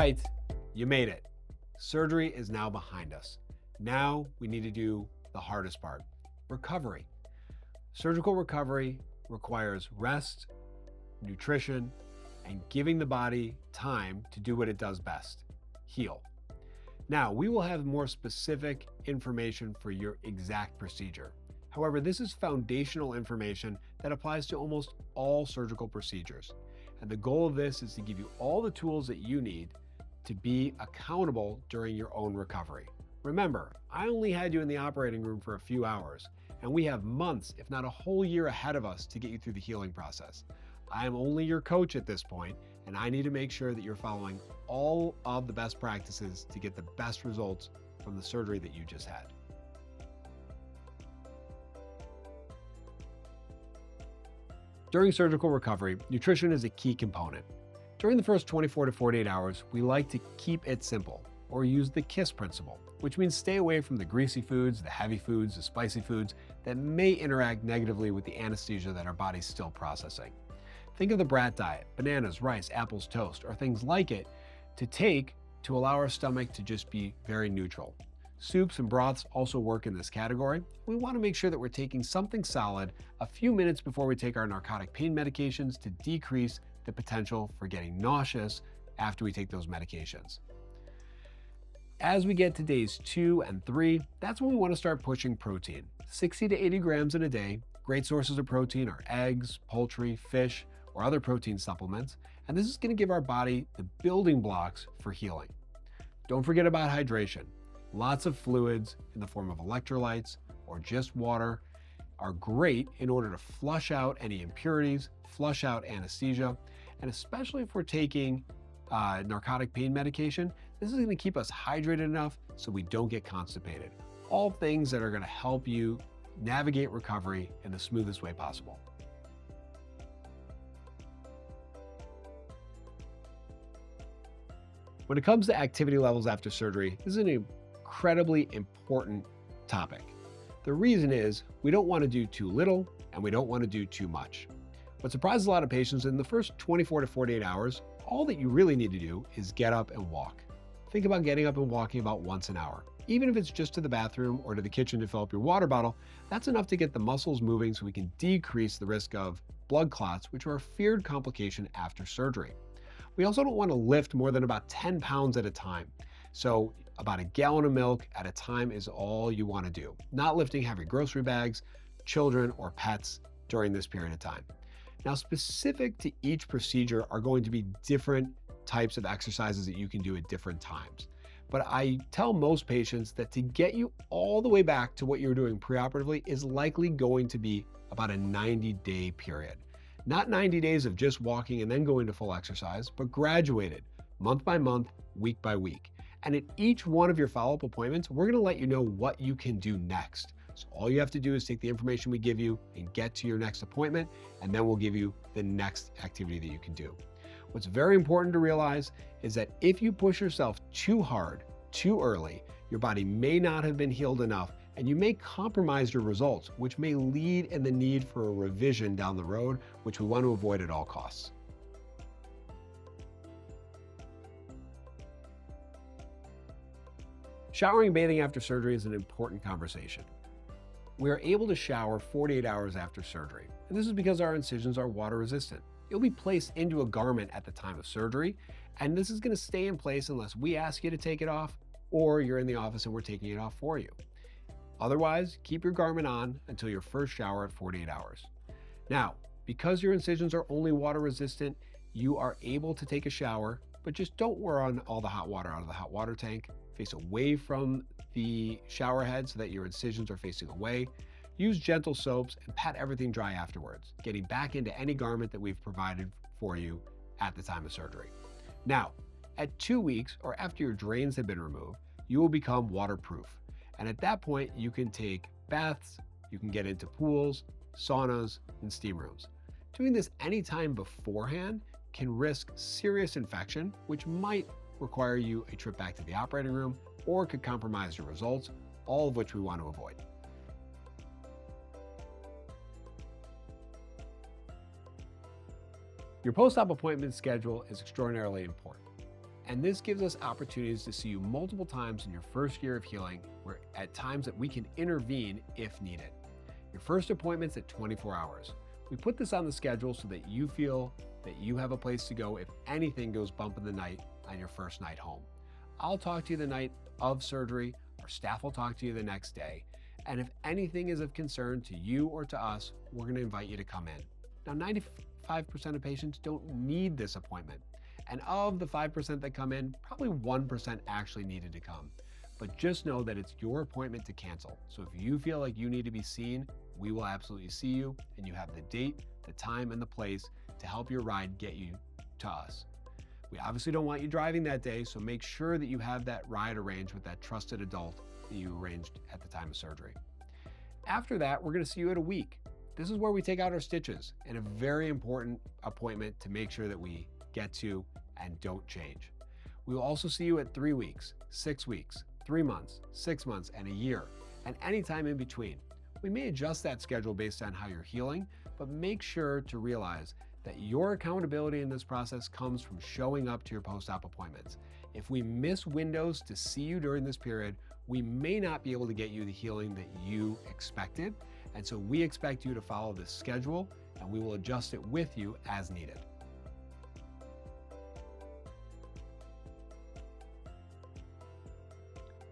right, you made it. Surgery is now behind us. Now we need to do the hardest part, recovery. Surgical recovery requires rest, nutrition, and giving the body time to do what it does best, heal. Now, we will have more specific information for your exact procedure. However, this is foundational information that applies to almost all surgical procedures. And the goal of this is to give you all the tools that you need to be accountable during your own recovery. Remember, I only had you in the operating room for a few hours, and we have months, if not a whole year ahead of us to get you through the healing process. I am only your coach at this point, and I need to make sure that you're following all of the best practices to get the best results from the surgery that you just had. During surgical recovery, nutrition is a key component. During the first 24 to 48 hours, we like to keep it simple, or use the KISS principle, which means stay away from the greasy foods, the heavy foods, the spicy foods that may interact negatively with the anesthesia that our body's still processing. Think of the brat diet, bananas, rice, apples, toast, or things like it to take to allow our stomach to just be very neutral. Soups and broths also work in this category. We want to make sure that we're taking something solid a few minutes before we take our narcotic pain medications to decrease the potential for getting nauseous after we take those medications. As we get to days 2 and 3, that's when we want to start pushing protein. 60 to 80 grams in a day. Great sources of protein are eggs, poultry, fish, or other protein supplements, and this is going to give our body the building blocks for healing. Don't forget about hydration. Lots of fluids in the form of electrolytes or just water are great in order to flush out any impurities, flush out anesthesia, and especially if we're taking narcotic pain medication, this is going to keep us hydrated enough so we don't get constipated. All things that are going to help you navigate recovery in the smoothest way possible. When it comes to activity levels after surgery, this is an incredibly important topic. The reason is we don't want to do too little and we don't want to do too much. What surprises a lot of patients in the first 24 to 48 hours, all that you really need to do is get up and walk. Think about getting up and walking about once an hour. Even if it's just to the bathroom or to the kitchen to fill up your water bottle, that's enough to get the muscles moving so we can decrease the risk of blood clots, which are a feared complication after surgery. We also don't want to lift more than about 10 pounds at a time. So about a gallon of milk at a time is all you want to do. Not lifting heavy grocery bags, children, or pets during this period of time. Now, specific to each procedure are going to be different types of exercises that you can do at different times. But I tell most patients that to get you all the way back to what you were doing preoperatively is likely going to be about a 90-day period. Not 90 days of just walking and then going to full exercise, but graduated month by month, week by week. And at each one of your follow-up appointments, we're going to let you know what you can do next. So all you have to do is take the information we give you and get to your next appointment, and then we'll give you the next activity that you can do. What's very important to realize is that if you push yourself too hard, too early, your body may not have been healed enough, and you may compromise your results, which may lead in the need for a revision down the road, which we want to avoid at all costs. Showering and bathing after surgery is an important conversation. We are able to shower 48 hours after surgery, and this is because our incisions are water resistant. You'll be placed into a garment at the time of surgery, and this is going to stay in place unless we ask you to take it off or you're in the office and we're taking it off for you. Otherwise, keep your garment on until your first shower at 48 hours. Now, because your incisions are only water resistant, you are able to take a shower, but just don't run all the hot water out of the hot water tank. Face away from the shower head so that your incisions are facing away. Use gentle soaps and pat everything dry afterwards, getting back into any garment that we've provided for you at the time of surgery. Now, at 2 weeks or after your drains have been removed, you will become waterproof. And at that point, you can take baths, you can get into pools, saunas, and steam rooms. Doing this anytime beforehand can risk serious infection, which might require you a trip back to the operating room or could compromise your results, all of which we want to avoid. Your post-op appointment schedule is extraordinarily important. And this gives us opportunities to see you multiple times in your first year of healing, where at times that we can intervene if needed. Your first appointment's at 24 hours. We put this on the schedule so that you feel that you have a place to go if anything goes bump in the night on your first night home. I'll talk to you the night of surgery. Our staff will talk to you the next day. And if anything is of concern to you or to us, we're going to invite you to come in. Now, 95% of patients don't need this appointment. And of the 5% that come in, probably 1% actually needed to come. But just know that it's your appointment to cancel. So if you feel like you need to be seen, we will absolutely see you, and you have the date, the time, and the place to help your ride get you to us. We obviously don't want you driving that day, so make sure that you have that ride arranged with that trusted adult that you arranged at the time of surgery. After that, we're going to see you at a week. This is where we take out our stitches, and a very important appointment to make sure that we get to and don't change. We will also see you at 3 weeks, 6 weeks, 3 months, 6 months, and a year, and any time in between. We may adjust that schedule based on how you're healing, but make sure to realize that your accountability in this process comes from showing up to your post-op appointments. If we miss windows to see you during this period, we may not be able to get you the healing that you expected, and so we expect you to follow this schedule, and we will adjust it with you as needed.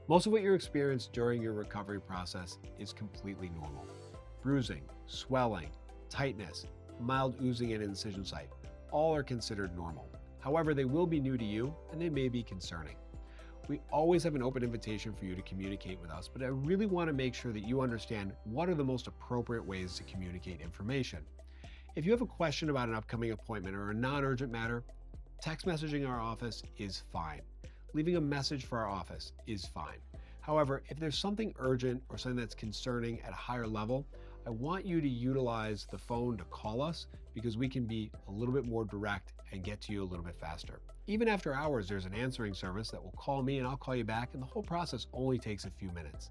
Most of what you experience during your recovery process is completely normal. Bruising, swelling, tightness, mild oozing at an incision site, all are considered normal. However, they will be new to you and they may be concerning. We always have an open invitation for you to communicate with us, but I really want to make sure that you understand what are the most appropriate ways to communicate information. If you have a question about an upcoming appointment or a non-urgent matter, text messaging our office is fine. Leaving a message for our office is fine. However, if there's something urgent or something that's concerning at a higher level, I want you to utilize the phone to call us because we can be a little bit more direct and get to you a little bit faster. Even after hours, there's an answering service that will call me and I'll call you back, and the whole process only takes a few minutes.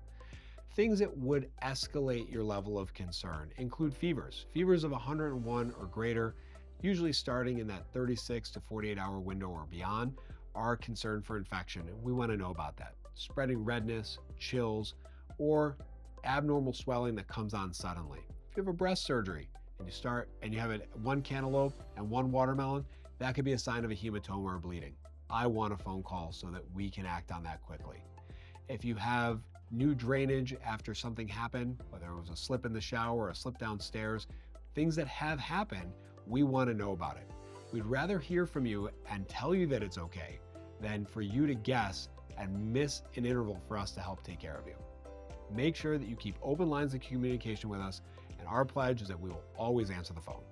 Things that would escalate your level of concern include fevers. Fevers of 101 or greater, usually starting in that 36 to 48 hour window or beyond, are concerned for infection, and we want to know about that. Spreading redness, chills, or abnormal swelling that comes on suddenly. If you have a breast surgery and you have one cantaloupe and one watermelon, that could be a sign of a hematoma or bleeding. I want a phone call so that we can act on that quickly. If you have new drainage after something happened, whether it was a slip in the shower or a slip downstairs, things that have happened, we want to know about it. We'd rather hear from you and tell you that it's okay than for you to guess and miss an interval for us to help take care of you. Make sure that you keep open lines of communication with us, and our pledge is that we will always answer the phone.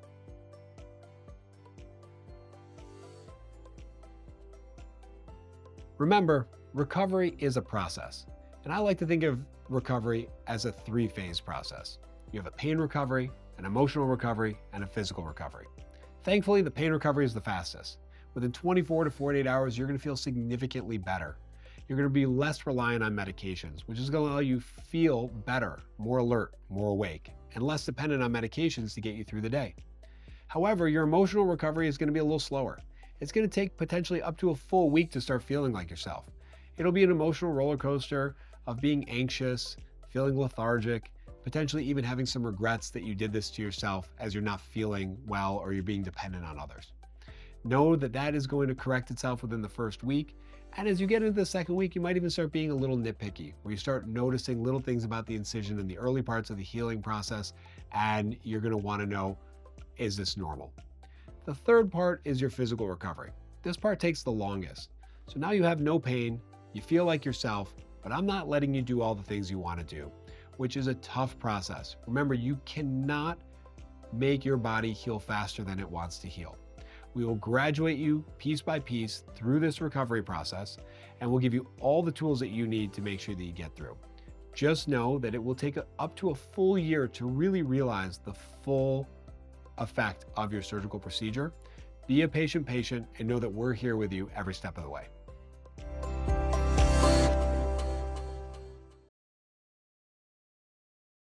Remember, recovery is a process, and I like to think of recovery as a 3-phase process. You have a pain recovery, an emotional recovery, and a physical recovery. Thankfully, the pain recovery is the fastest. Within 24 to 48 hours, you're going to feel significantly better. You're going to be less reliant on medications, which is going to allow you feel better, more alert, more awake, and less dependent on medications to get you through the day. However, your emotional recovery is going to be a little slower. It's going to take potentially up to a full week to start feeling like yourself. It'll be an emotional roller coaster of being anxious, feeling lethargic, potentially even having some regrets that you did this to yourself as you're not feeling well or you're being dependent on others. Know that that is going to correct itself within the first week. And as you get into the second week, you might even start being a little nitpicky, where you start noticing little things about the incision in the early parts of the healing process, and you're going to want to know, is this normal? The third part is your physical recovery. This part takes the longest. So now you have no pain, you feel like yourself, but I'm not letting you do all the things you want to do, which is a tough process. Remember, you cannot make your body heal faster than it wants to heal. We will graduate you piece by piece through this recovery process, and we'll give you all the tools that you need to make sure that you get through. Just know that it will take up to a full year to really realize the full effect of your surgical procedure. Be a patient and know that we're here with you every step of the way.